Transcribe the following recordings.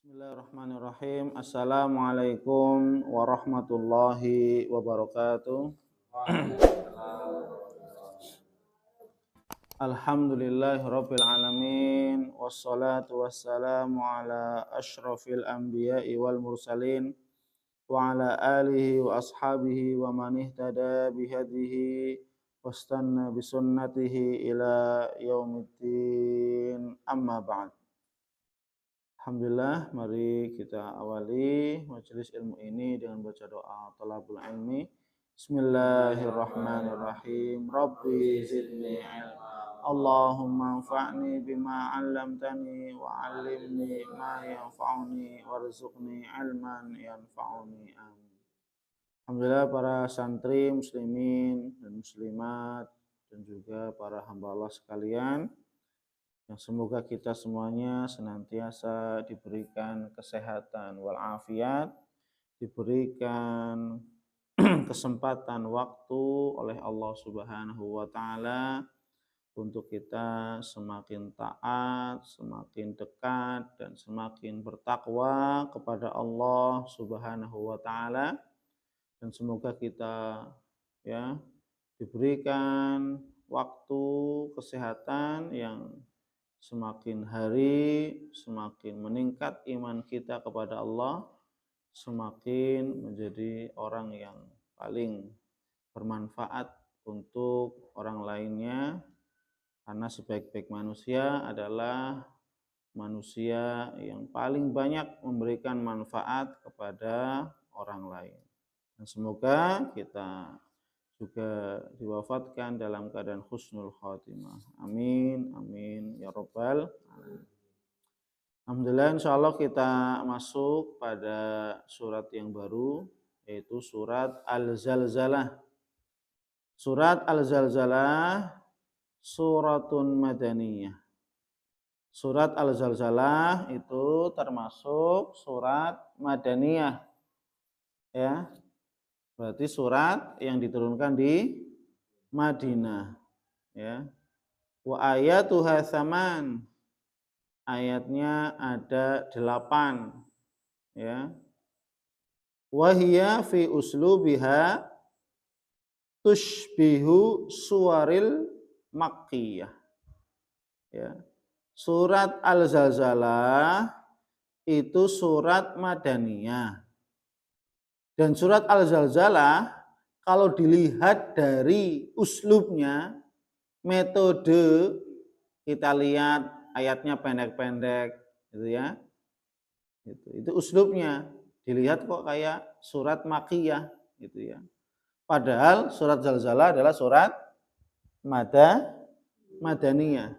Bismillahirrahmanirrahim. Assalamualaikum warahmatullahi wabarakatuh. Alhamdulillahirabbil alamin wassalatu wassalamu ala asyrafil anbiya'i wal mursalin wa ala alihi wa ashabihi wa man ihtada bihadihi wastanna bisunnatihi ila yaumiddin. Amma ba'd. Alhamdulillah, mari kita awali majelis ilmu ini dengan baca doa thalabul ilmi. Bismillahirrahmanirrahim. Rabbi zidni ilma. Allahumma anfa'ni bima 'allamtani wa 'allimni ma yanfa'uni warzuqni ilman yanfa'uni. Amin. Alhamdulillah, para santri muslimin dan muslimat dan juga para hamba Allah sekalian, yang semoga kita semuanya senantiasa diberikan kesehatan walafiat, diberikan kesempatan waktu oleh Allah Subhanahu wa taala untuk kita semakin taat, semakin dekat dan semakin bertakwa kepada Allah Subhanahu wa taala, dan semoga kita diberikan waktu kesehatan yang semakin hari semakin meningkat iman kita kepada Allah, semakin menjadi orang yang paling bermanfaat untuk orang lainnya, karena sebaik-baik manusia adalah manusia yang paling banyak memberikan manfaat kepada orang lain. Dan semoga kita juga diwafatkan dalam keadaan husnul khatimah. Amin, amin, ya rabbal alamin. Alhamdulillah, insyaallah kita masuk pada surat yang baru, yaitu surat Al-Zalzalah. Surat Al-Zalzalah suratun madaniyah. Surat Al-Zalzalah itu termasuk surat madaniyah, ya. Berarti surat yang diturunkan di Madinah, ya. Wa ayatuha tsaman. Ayatnya ada 8, ya. Wa hiya fi uslubiha tushbihu suwaril makkiyah. Ya. Surat Al-Zalzalah itu surat madaniyah. Dan surat Al-Zalzalah kalau dilihat dari uslubnya, metode, kita lihat ayatnya pendek-pendek gitu ya. Itu uslubnya. Dilihat kok kayak surat Makkiyah gitu ya. Padahal surat Zalzalah adalah surat madaniyah.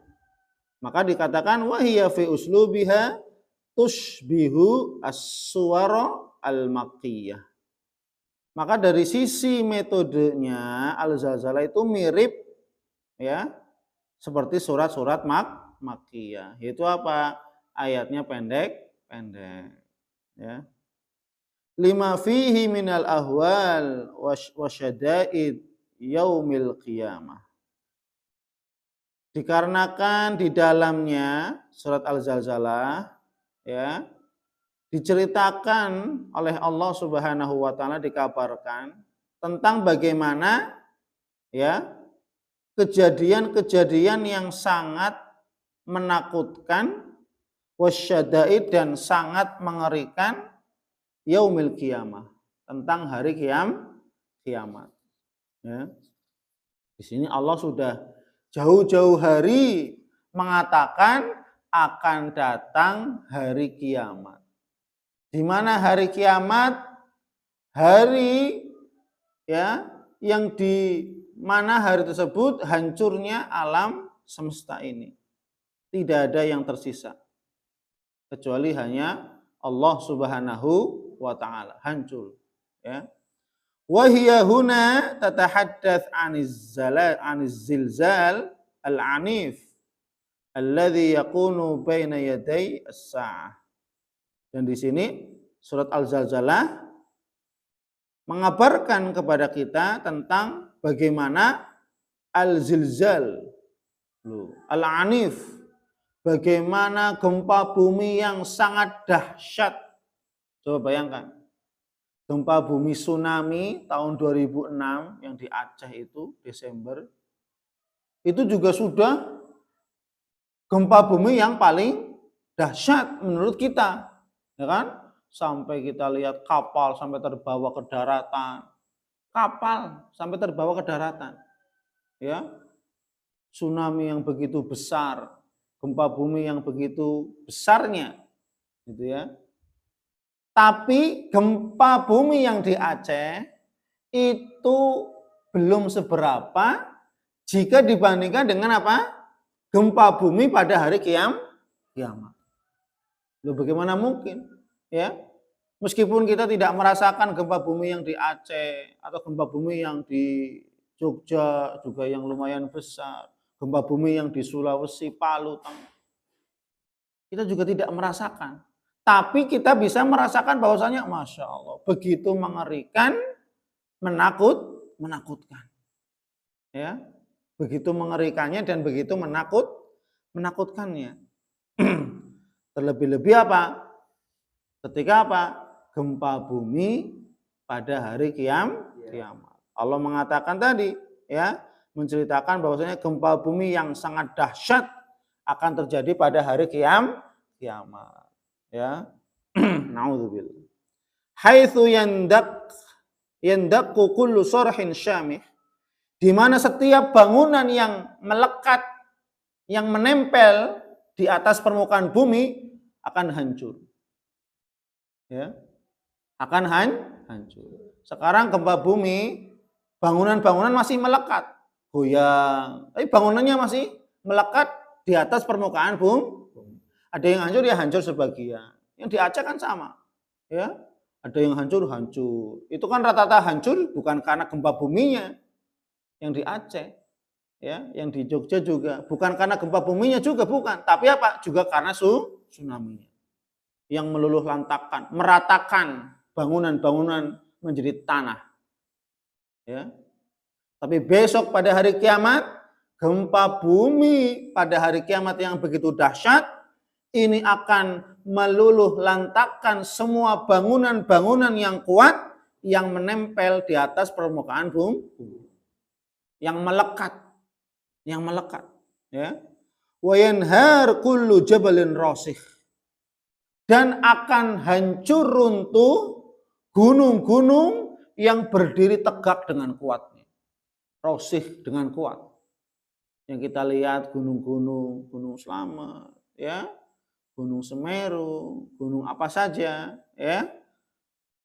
Maka dikatakan wahiya fi uslubiha tushbihu as-suwara al-makkiyah. Maka dari sisi metodenya Al-Zalzalah itu mirip, ya, seperti surat-surat Makkiyah. Yaitu apa? Ayatnya pendek-pendek, ya. Lima fihi minal ahwal wasyadaid yaumil qiyamah. Dikarenakan di dalamnya surat Al-Zalzalah, ya, diceritakan oleh Allah Subhanahu wa taala, dikabarkan tentang bagaimana, ya, kejadian-kejadian yang sangat menakutkan, wasyadaid, dan sangat mengerikan, yaumil qiyamah, tentang hari kiamat. Ya. Di sini Allah sudah jauh-jauh hari mengatakan akan datang hari kiamat. Di mana hari kiamat? Hari, ya, yang di mana hari tersebut hancurnya alam semesta ini. Tidak ada yang tersisa kecuali hanya Allah Subhanahu wa taala, hancur, ya. Wa hiya huna tatahaddath 'aniz zilzal al-'anif alladhi yakunu baina yaday as-sa'ah. Dan di sini surat Al-Zalzalah mengabarkan kepada kita tentang bagaimana al-zilzal, al-anif, bagaimana gempa bumi yang sangat dahsyat. Coba bayangkan, gempa bumi tsunami tahun 2006 yang di Aceh itu Desember, itu juga sudah gempa bumi yang paling dahsyat menurut kita, ya kan? Sampai kita lihat kapal sampai terbawa ke daratan, ya. Tsunami yang begitu besar, gempa bumi yang begitu besarnya, gitu ya. Tapi gempa bumi yang di Aceh itu belum seberapa jika dibandingkan dengan apa? Gempa bumi pada hari kiamat. Loh, bagaimana mungkin? Ya, meskipun kita tidak merasakan gempa bumi yang di Aceh atau gempa bumi yang di Jogja juga yang lumayan besar, gempa bumi yang di Sulawesi, Palu, kita juga tidak merasakan. Tapi kita bisa merasakan bahwasanya Masya Allah, begitu mengerikan, menakutkan. Ya, begitu mengerikannya dan begitu menakutkannya. Terlebih-lebih apa? Ketika apa? Gempa bumi pada hari kiamat. Allah mengatakan tadi, ya, menceritakan bahwasanya gempa bumi yang sangat dahsyat akan terjadi pada hari kiamat. Ya. Naudzubillah. Haitsu yandaqu kullu sarhin syamih, di mana setiap bangunan yang melekat, yang menempel di atas permukaan bumi akan hancur. Ya. Akan hancur. Sekarang gempa bumi, bangunan-bangunan masih melekat, goyang, tapi bangunannya masih melekat di atas permukaan bumi. Ada yang hancur, ya hancur sebagian. Yang di Aceh kan sama, ya. Ada yang hancur. Itu kan rata-rata hancur bukan karena gempa buminya yang di Aceh, ya, yang di Jogja juga bukan karena gempa buminya juga bukan, tapi apa? Juga karena tsunami yang meluluh lantakan, meratakan bangunan-bangunan menjadi tanah. Ya. Tapi besok pada hari kiamat, gempa bumi pada hari kiamat yang begitu dahsyat ini akan meluluh lantakan semua bangunan-bangunan yang kuat yang menempel di atas permukaan bumi, yang melekat, ya. Wa yanhar kullu jabalin rasih, dan akan hancur runtuh gunung-gunung yang berdiri tegak dengan kuatnya. Rasih dengan kuat. Yang kita lihat gunung-gunung, Gunung Slamet, ya, Gunung Semeru, gunung apa saja, ya,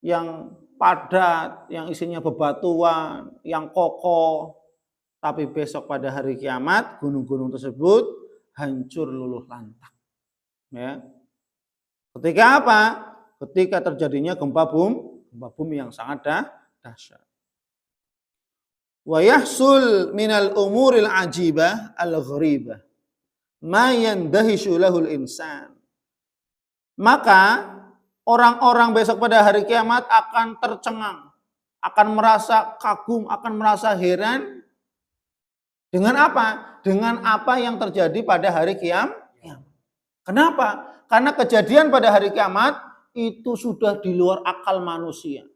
yang padat, yang isinya bebatuan, yang kokoh. Tapi besok pada hari kiamat, gunung-gunung tersebut hancur luluh lantak. Ya. Ketika apa? Ketika terjadinya gempa bumi yang sangat dahsyat. Wa yahsul minal umuril ajibah al-gharibah ma yandahishu lahul insan. Maka orang-orang besok pada hari kiamat akan tercengang, akan merasa kagum, akan merasa heran dengan apa? Dengan apa yang terjadi pada hari kiamat. Kenapa? Karena kejadian pada hari kiamat itu sudah di luar akal manusia.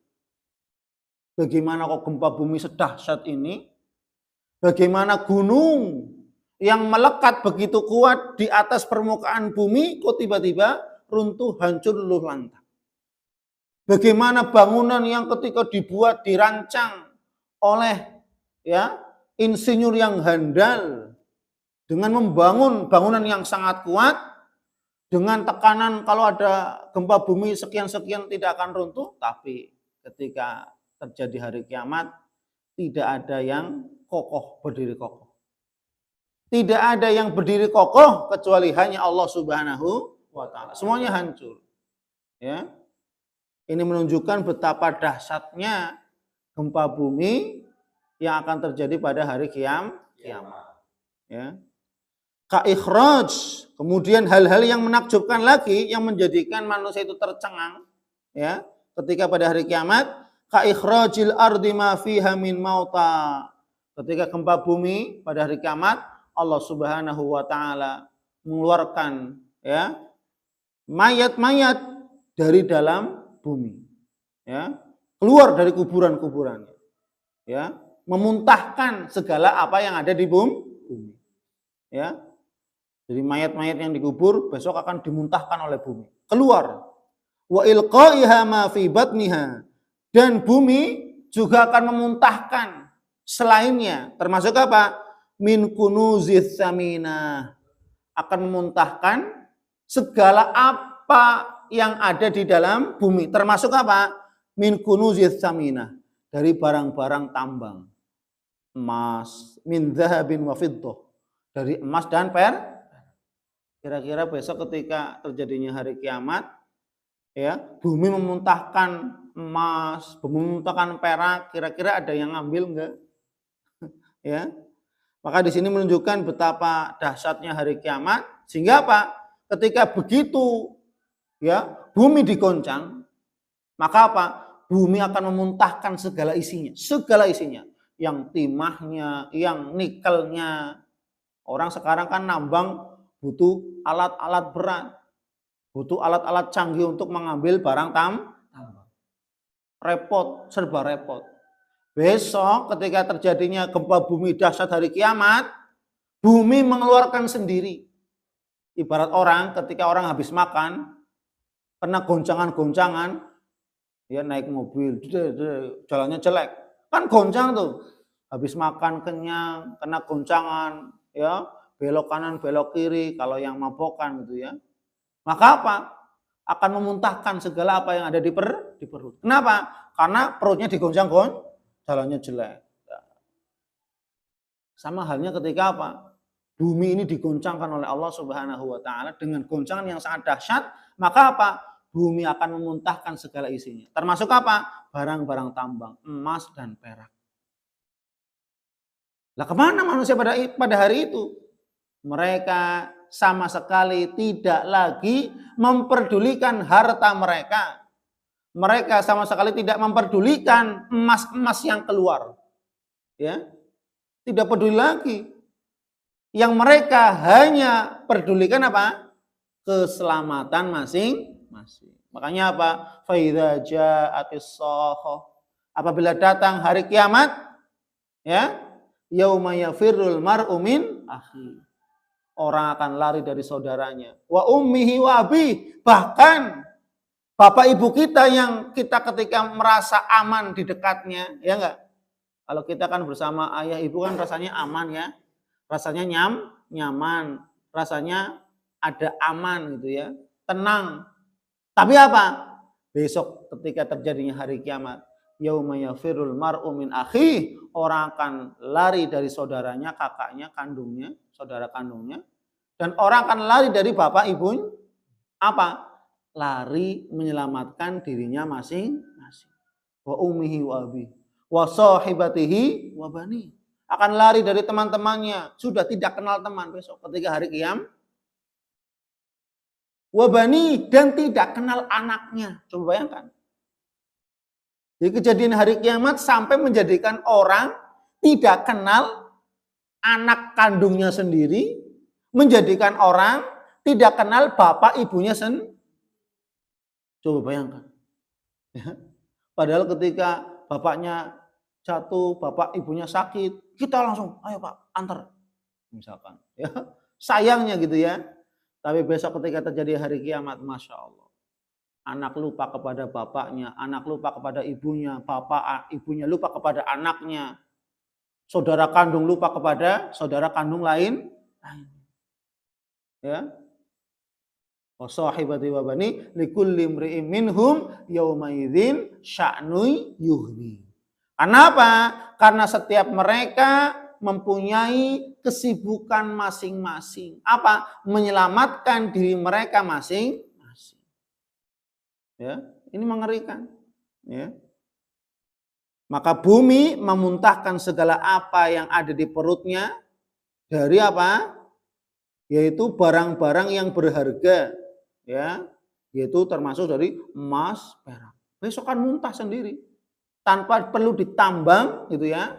Bagaimana kok gempa bumi sedahsyat ini? Bagaimana gunung yang melekat begitu kuat di atas permukaan bumi kok tiba-tiba runtuh, hancur, luluh lantak? Bagaimana bangunan yang ketika dibuat, dirancang oleh, ya, insinyur yang handal dengan membangun bangunan yang sangat kuat, dengan tekanan kalau ada gempa bumi sekian-sekian tidak akan runtuh, tapi ketika terjadi hari kiamat tidak ada yang kokoh, berdiri kokoh. Tidak ada yang berdiri kokoh kecuali hanya Allah Subhanahu wa taala. Semuanya hancur. Ya. Ini menunjukkan betapa dahsyatnya gempa bumi yang akan terjadi pada hari kiamat. Ya. Ka-ikhraj, kemudian hal-hal yang menakjubkan lagi yang menjadikan manusia itu tercengang, ya, ketika pada hari kiamat, ka-ikhrajil ardi ma fiha min mauta. Ketika gempa bumi pada hari kiamat, Allah Subhanahu wa taala mengeluarkan ya mayat-mayat dari dalam bumi, ya, keluar dari kuburan-kuburannya, ya, memuntahkan segala apa yang ada di bumi, ya. Jadi mayat-mayat yang dikubur besok akan dimuntahkan oleh bumi, keluar. Wa ilqaiha ma fi batniha, dan bumi juga akan memuntahkan selainnya, termasuk apa? Min kunuziz saminah, akan memuntahkan segala apa yang ada di dalam bumi, termasuk apa? Min kunuziz saminah, dari barang-barang tambang, emas, min dzahabin wa fiddah, dari emas dan perak. Kira-kira besok ketika terjadinya hari kiamat, ya, bumi memuntahkan emas, bumi memuntahkan perak, kira-kira ada yang ngambil enggak? Ya. Maka di sini menunjukkan betapa dahsyatnya hari kiamat, sehingga apa? Ketika begitu ya, bumi digoncang, maka apa? Bumi akan memuntahkan segala isinya, yang timahnya, yang nikelnya. Orang sekarang kan nambang butuh alat-alat berat, butuh alat-alat canggih untuk mengambil barang tambang. Repot, serba repot. Besok ketika terjadinya gempa bumi dahsyat hari kiamat, bumi mengeluarkan sendiri. Ibarat orang ketika orang habis makan, kena goncangan-goncangan, ya naik mobil, jalannya jelek, kan goncang tuh. Habis makan kenyang, kena goncangan, ya belok kanan, belok kiri, kalau yang mabokan gitu ya. Maka apa? Akan memuntahkan segala apa yang ada di perut. Kenapa? Karena perutnya digoncang-goncang, jalannya jelek. Sama halnya ketika apa? Bumi ini digoncangkan oleh Allah Subhanahu wa taala dengan goncangan yang sangat dahsyat, maka apa? Bumi akan memuntahkan segala isinya. Termasuk apa? Barang-barang tambang, emas dan perak. Lah kemana manusia pada hari itu? Mereka sama sekali tidak lagi memperdulikan harta mereka. Mereka sama sekali tidak memperdulikan emas-emas yang keluar. Ya. Tidak peduli lagi. Yang mereka hanya pedulikan apa? Keselamatan masing-masing. Makanya apa? Fa idza ja'atis shakhah. Apabila datang hari kiamat, ya, yauma yafirrul mar'u min akhi. Orang akan lari dari saudaranya. Wa ummihi wa abi. Bahkan bapak ibu kita yang kita ketika merasa aman di dekatnya, ya enggak? Kalau kita kan bersama ayah ibu kan rasanya aman ya. Rasanya nyaman, rasanya ada aman gitu ya. Tenang. Tapi apa? Besok ketika terjadinya hari kiamat, yauma yafirul mar'u min akhi, orang akan lari dari saudaranya, kakaknya, kandungnya, saudara kandungnya. Dan orang akan lari dari bapak ibunya. Apa? Lari menyelamatkan dirinya masing-masing. Wa ummihi wa abi, wa sahibatihi wa bani. Akan lari dari teman-temannya, sudah tidak kenal teman besok ketika hari kiamat. Wa bani, dan tidak kenal anaknya. Coba bayangkan. Jadi kejadian hari kiamat sampai menjadikan orang tidak kenal anak kandungnya sendiri, menjadikan orang tidak kenal bapak ibunya sendiri. Coba bayangkan. Ya. Padahal ketika bapaknya jatuh, bapak ibunya sakit, kita langsung, ayo Pak, antar. Misalkan. Ya. Sayangnya gitu ya. Tapi besok ketika terjadi hari kiamat, Masya Allah. Anak lupa kepada bapaknya, anak lupa kepada ibunya, bapak ibunya lupa kepada anaknya. Saudara kandung lupa kepada saudara kandung lain. Ya. Wasahibati wa bani likulli imri'in minhum yauma idzin sya'nu yughni. Kenapa? Karena setiap mereka mempunyai kesibukan masing-masing. Apa? Menyelamatkan diri mereka masing-masing. Ya, ini mengerikan. Ya. Maka bumi memuntahkan segala apa yang ada di perutnya dari apa? Yaitu barang-barang yang berharga, ya, yaitu termasuk dari emas, perak. Besok kan muntah sendiri, tanpa perlu ditambang, gitu ya,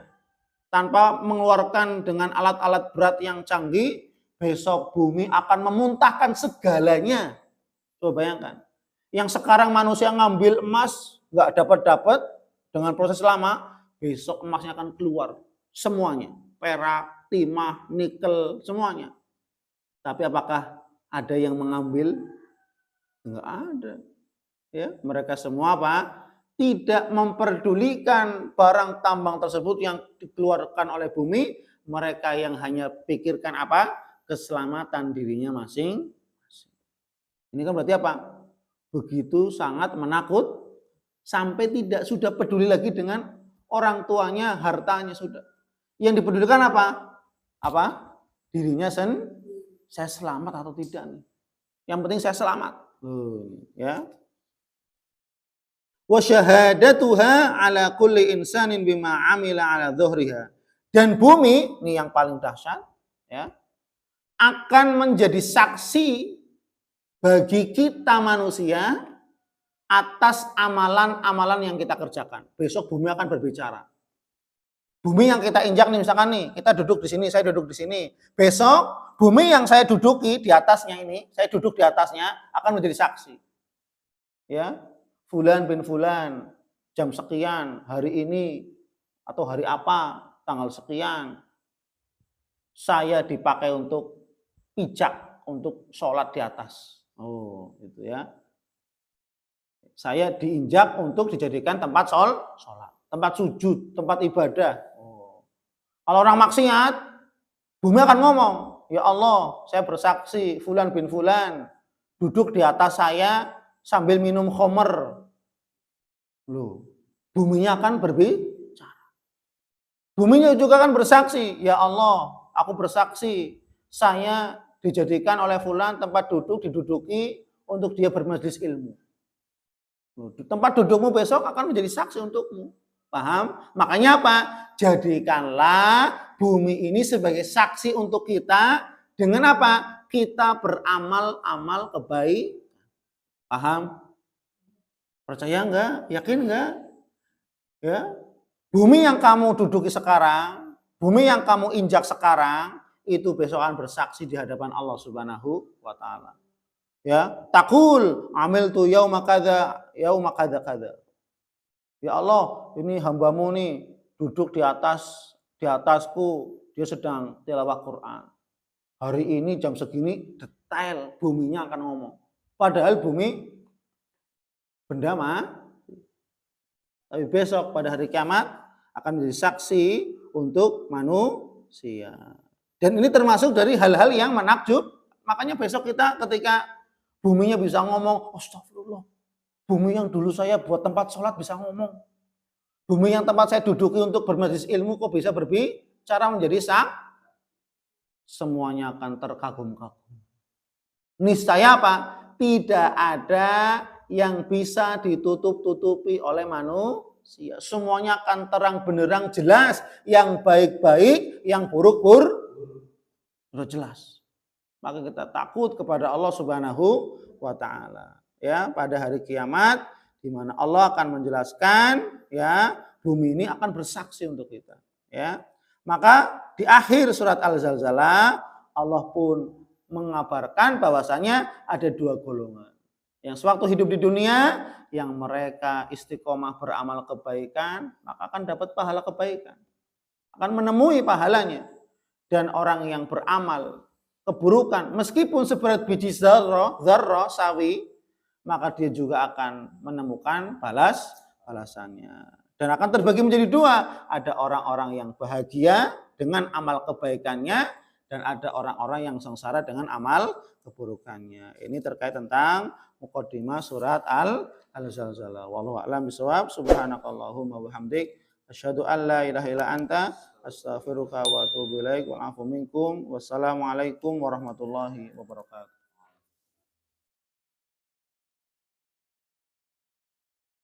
tanpa mengeluarkan dengan alat-alat berat yang canggih. besok bumi akan memuntahkan segalanya. Coba bayangkan. Yang sekarang manusia ngambil emas, nggak dapat-dapat dengan proses lama, besok emasnya akan keluar. Semuanya. Perak, timah, nikel, semuanya. Tapi apakah ada yang mengambil? Enggak ada. Ya, mereka semua apa? Tidak memperdulikan barang tambang tersebut yang dikeluarkan oleh bumi. Mereka yang hanya pikirkan apa? Keselamatan dirinya masing. Ini kan berarti apa? Begitu sangat menakut sampai tidak sudah peduli lagi dengan orang tuanya, hartanya sudah. Yang dipedulikan apa? Apa? Dirinya saya selamat atau tidak nih. Yang penting saya selamat. Ya. Wa syahadatuha ala kulli insanin bima amila ala dhuhriha. Dan bumi, ini yang paling dahsyat, ya, akan menjadi saksi bagi kita manusia atas amalan-amalan yang kita kerjakan. Besok bumi akan berbicara. Bumi yang kita injak nih, misalkan nih, kita duduk di sini, saya duduk di sini. Besok bumi yang saya duduki di atasnya ini, saya duduk di atasnya akan menjadi saksi. Ya, Fulan bin Fulan, jam sekian, hari ini atau hari apa, tanggal sekian, saya dipakai untuk pijak, untuk sholat di atas. Oh, itu ya. Saya diinjak untuk dijadikan tempat sholat, tempat sujud, tempat ibadah. Oh. Kalau orang maksiat, bumi akan ngomong, ya Allah, saya bersaksi, Fulan bin Fulan duduk di atas saya sambil minum khamr. Loh, buminya akan berbicara. Buminya juga akan bersaksi, ya Allah, aku bersaksi, saya dijadikan oleh Fulan tempat duduk diduduki untuk dia bermajlis ilmu. Tempat dudukmu besok akan menjadi saksi untukmu. Paham? Makanya apa? Jadikanlah bumi ini sebagai saksi untuk kita dengan apa? Kita beramal-amal kebaikan. Paham? Percaya enggak? Yakin enggak? Ya. Bumi yang kamu duduki sekarang, bumi yang kamu injak sekarang, itu besok akan bersaksi di hadapan Allah Subhanahu wa taala. Ya, takul amiltu yauma kadza kadza. Ya Allah, ini hambamu nih duduk di atasku, dia sedang tilawah Quran. Hari ini jam segini detail buminya akan ngomong. Padahal bumi benda mati. Tapi besok pada hari kiamat akan menjadi saksi untuk manusia. Dan ini termasuk dari hal-hal yang menakjub. Makanya besok kita ketika buminya bisa ngomong, astagfirullah. Bumi yang dulu saya buat tempat sholat bisa ngomong. Bumi yang tempat saya duduki untuk bermajlis ilmu kok bisa berbicara menjadi semuanya akan terkagum-kagum. Niscaya apa? Tidak ada yang bisa ditutup-tutupi oleh manusia. Semuanya akan terang benderang jelas. Yang baik-baik, yang buruk-buruk sudah jelas. Maka kita takut kepada Allah Subhanahu wa taala. Ya, pada hari kiamat di mana Allah akan menjelaskan, ya, bumi ini akan bersaksi untuk kita, ya. Maka di akhir surat Al-Zalzalah Allah pun mengabarkan bahwasanya ada dua golongan. Yang sewaktu hidup di dunia, yang mereka istiqomah beramal kebaikan, maka akan dapat pahala kebaikan. Akan menemui pahalanya. Dan orang yang beramal keburukan, meskipun seberat biji zarrah sawi, maka dia juga akan menemukan balasannya. Dan akan terbagi menjadi dua. Ada orang-orang yang bahagia dengan amal kebaikannya, dan ada orang-orang yang sengsara dengan amal keburukannya. Ini terkait tentang muqaddimah surat Al-Zalzalah. Wallahu a'lam bishawab. Subhanakallahumma wa bihamdik asyhadu an la ilaha illa anta astaghfiruka wa atubu ilaik. Wa'afu minkum. Wassalamualaikum warahmatullahi wabarakatuh.